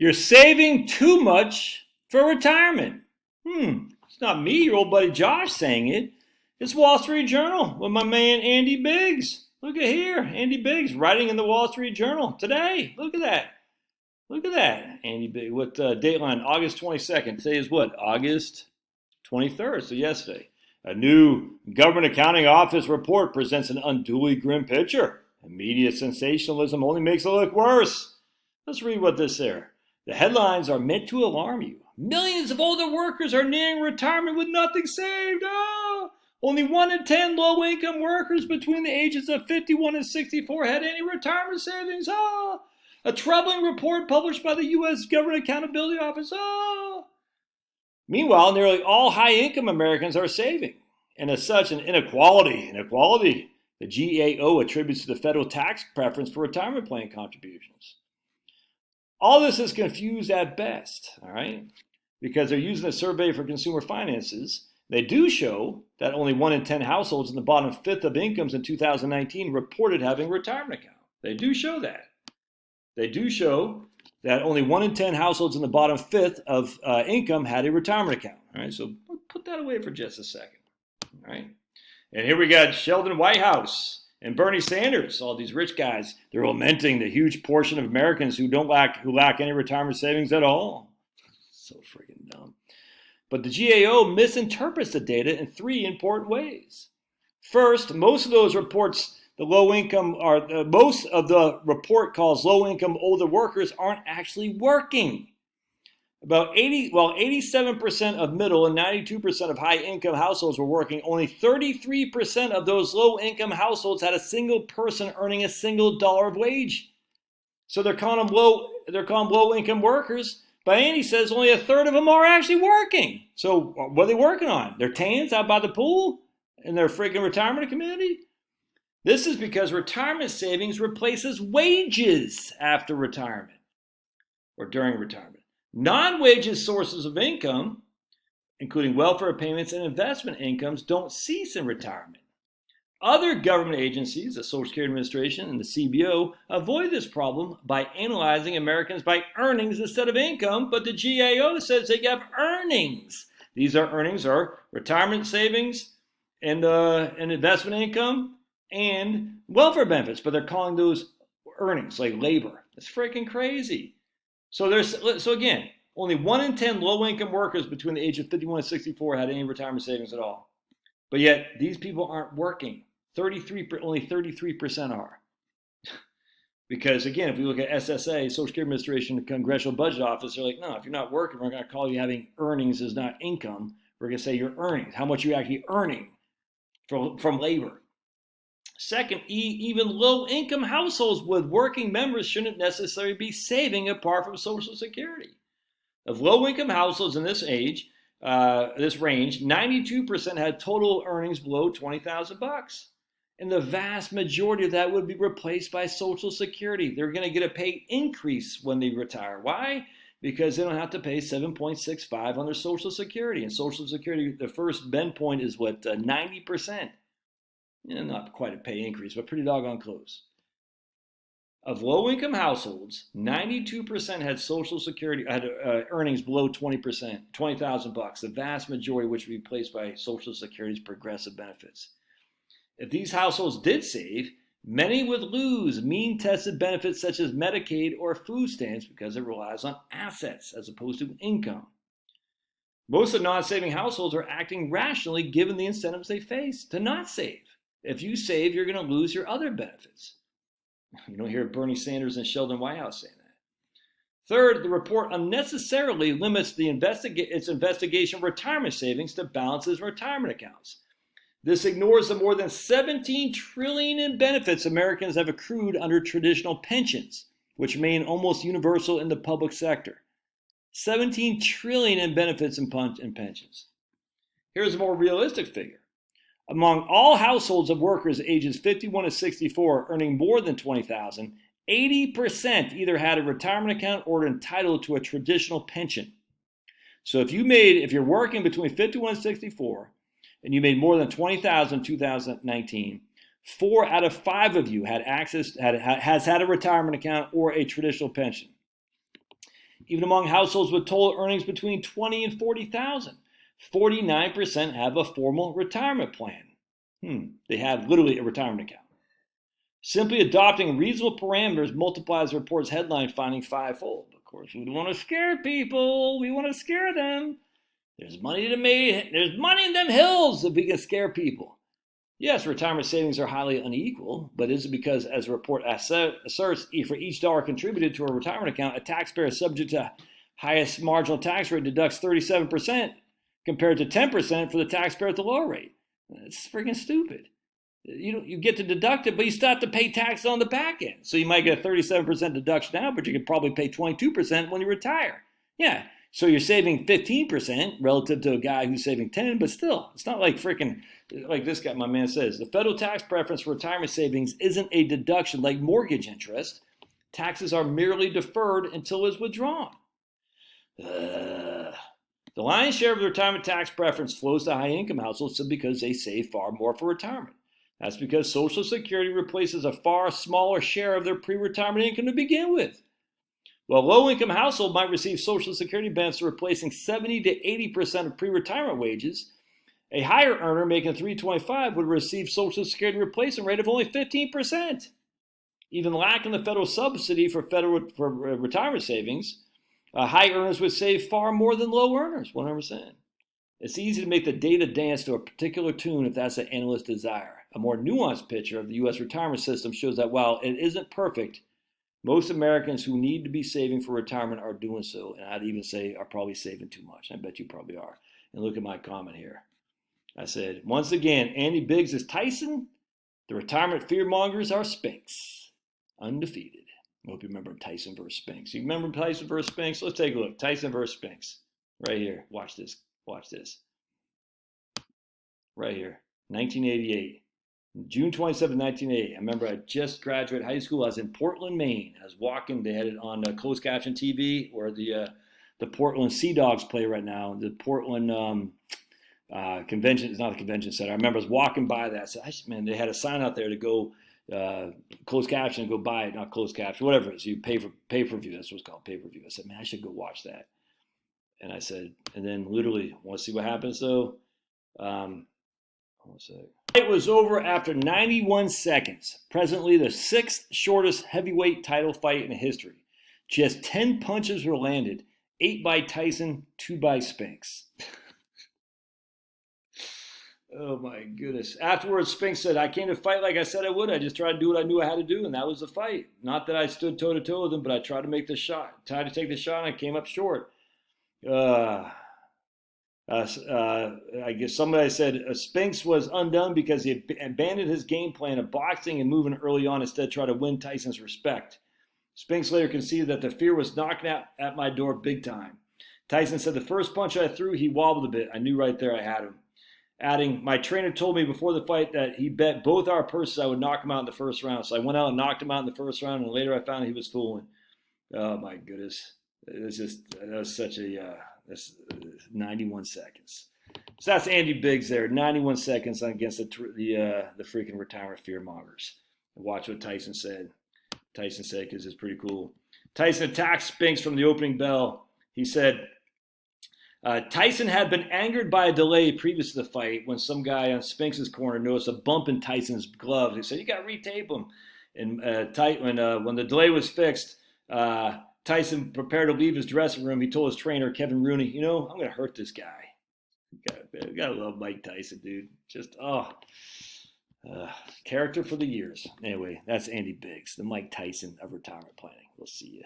You're saving too much for retirement. It's not me, your old buddy Josh saying it. It's Wall Street Journal with my man Andy Biggs. Look at here, Andy Biggs writing in the Wall Street Journal today. Look at that. Look at that, Andy Biggs. With dateline August 22nd. Today is what? August 23rd, so yesterday. A new Government Accounting Office report presents an unduly grim picture. And media sensationalism only makes it look worse. Let's read what this there. The headlines are meant to alarm you. Millions of older workers are nearing retirement with nothing saved. Oh! Only 1 in 10 low-income workers between the ages of 51 and 64 had any retirement savings. Oh! A troubling report published by the U.S. Government Accountability Office. Oh! Meanwhile, nearly all high-income Americans are saving. And as such, an inequality, the GAO attributes to the federal tax preference for retirement plan contributions. All this is confused at best, all right? Because they're using a survey for consumer finances. They do show that only 1 in 10 households in the bottom fifth of incomes in 2019 reported having a retirement account. They do show that. They do show that only 1 in 10 households in the bottom fifth of income had a retirement account. All right, so put that away for just a second. All right, and here we got Sheldon Whitehouse and Bernie Sanders, all these rich guys. They're lamenting the huge portion of Americans who lack any retirement savings at all. So freaking dumb. But the GAO misinterprets the data in 3 important ways. First, most of those reports. Most of the report calls low-income older workers aren't actually working. 87% of middle and 92% of high-income households were working. Only 33% of those low-income households had a single person earning a single dollar of wage. So they're calling them low-income workers. But Andy says only a third of them are actually working. So what are they working on? Their tans out by the pool in their freaking retirement community? This is because retirement savings replaces wages after retirement or during retirement. Non-wages sources of income, including welfare payments and investment incomes, don't cease in retirement. Other government agencies, the Social Security Administration and the CBO, avoid this problem by analyzing Americans by earnings instead of income, but the GAO says they have earnings. These earnings are retirement savings and investment income and welfare benefits, but they're calling those earnings, like labor. It's freaking crazy. So again, only 1 in 10 low-income workers between the age of 51 and 64 had any retirement savings at all. But yet, these people aren't working. Only 33% are. Because again, if we look at SSA, Social Security Administration, the Congressional Budget Office, they're like, no, if you're not working, we're going to call you having earnings as not income. We're going to say your earnings, how much you're actually earning from labor. Second, even low-income households with working members shouldn't necessarily be saving apart from Social Security. Of low-income households in this range, 92% had total earnings below $20,000. And the vast majority of that would be replaced by Social Security. They're going to get a pay increase when they retire. Why? Because they don't have to pay 7.65 on their Social Security. And Social Security, the first bend point is 90%. Not quite a pay increase, but pretty doggone close. Of low-income households, 92% had Social Security earnings below 20%, $20,000. The vast majority of which would be replaced by Social Security's progressive benefits. If these households did save, many would lose mean-tested benefits such as Medicaid or food stamps because it relies on assets as opposed to income. Most of non-saving households are acting rationally given the incentives they face to not save. If you save, you're going to lose your other benefits. You don't hear Bernie Sanders and Sheldon Whitehouse saying that. Third, the report unnecessarily limits its investigation of retirement savings to balances in retirement accounts. This ignores the more than $17 trillion in benefits Americans have accrued under traditional pensions, which remain almost universal in the public sector. $17 trillion in benefits and pensions. Here's a more realistic figure. Among all households of workers ages 51 to 64 earning more than $20,000, 80% either had a retirement account or are entitled to a traditional pension. So if you're working between 51 and 64 and you made more than $20,000 in 2019, 4 out of 5 of you has had a retirement account or a traditional pension. Even among households with total earnings between 20 and 40,000, 49% have a formal retirement plan. They have literally a retirement account. Simply adopting reasonable parameters multiplies the report's headline finding fivefold. Of course, we don't want to scare people. We want to scare them. There's money to be made. There's money in them hills if we can scare people. Yes, retirement savings are highly unequal, but is it because, as the report asserts, for each dollar contributed to a retirement account, a taxpayer subject to highest marginal tax rate deducts 37% compared to 10% for the taxpayer at the lower rate? It's freaking stupid. You get to deduct it, but you still have to pay tax on the back end. So you might get a 37% deduction now, but you could probably pay 22% when you retire. Yeah, so you're saving 15% relative to a guy who's saving 10, but still, it's not like freaking, like this guy, my man says, the federal tax preference for retirement savings isn't a deduction like mortgage interest. Taxes are merely deferred until it's withdrawn. The lion's share of the retirement tax preference flows to high-income households simply because they save far more for retirement. That's because Social Security replaces a far smaller share of their pre-retirement income to begin with. While a low-income household might receive Social Security benefits replacing 70 to 80% of pre-retirement wages, a higher earner making $325 would receive Social Security replacement rate of only 15%. Even lacking the federal subsidy for retirement savings, high earners would save far more than low earners, 100%. It's easy to make the data dance to a particular tune if that's the analyst's desire. A more nuanced picture of the U.S. retirement system shows that while it isn't perfect, most Americans who need to be saving for retirement are doing so, and I'd even say are probably saving too much. I bet you probably are. And look at my comment here. I said, once again, Andy Biggs is Tyson. The retirement fearmongers are Spinks. Undefeated. I hope you remember Tyson versus Spinks. You remember Tyson versus Spinks? Let's take a look. Tyson versus Spinks. Right here. Watch this. Watch this. Right here. 1988. June 27, 1988. I remember I just graduated high school. I was in Portland, Maine. I was walking. They had it on closed caption TV where the Portland Sea Dogs play right now. The Portland convention, it's not a convention center. I remember I was walking by that. I said, man, they had a sign out there to go closed caption, go buy it, not closed caption, whatever it is. You pay for pay-per-view. That's what it's called, pay-per-view. I said, man, I should go watch that. And I said, and then literally, want to see what happens though? Hold on a sec. It was over after 91 seconds. Presently the sixth shortest heavyweight title fight in history. Just 10 punches were landed. 8 by Tyson, 2 by Spinks. Oh my goodness. Afterwards, Spinks said, I came to fight like I said I would. I just tried to do what I knew I had to do, and that was the fight. Not that I stood toe-to-toe with him, but I tried to make the shot. Tried to take the shot, and I came up short. I guess somebody said Spinks was undone because he abandoned his game plan of boxing and moving early on, instead trying to win Tyson's respect. Spinks later conceded that the fear was knocking at my door big time. Tyson said the first punch I threw, he wobbled a bit. I knew right there I had him. Adding, my trainer told me before the fight that he bet both our purses I would knock him out in the first round. So I went out and knocked him out in the first round, and later I found he was fooling. Oh my goodness. That was such a... That's 91 seconds. So that's Andy Biggs there. 91 seconds against the freaking retirement fearmongers. Watch what Tyson said. Tyson said, because it's pretty cool. Tyson attacked Spinks from the opening bell. He said, Tyson had been angered by a delay previous to the fight when some guy on Spinks' corner noticed a bump in Tyson's glove. He said, you got to retape him. And when the delay was fixed, Tyson prepared to leave his dressing room. He told his trainer, Kevin Rooney, I'm going to hurt this guy. You got to love Mike Tyson, dude. Just, character for the years. Anyway, that's Andy Biggs, the Mike Tyson of retirement planning. We'll see you.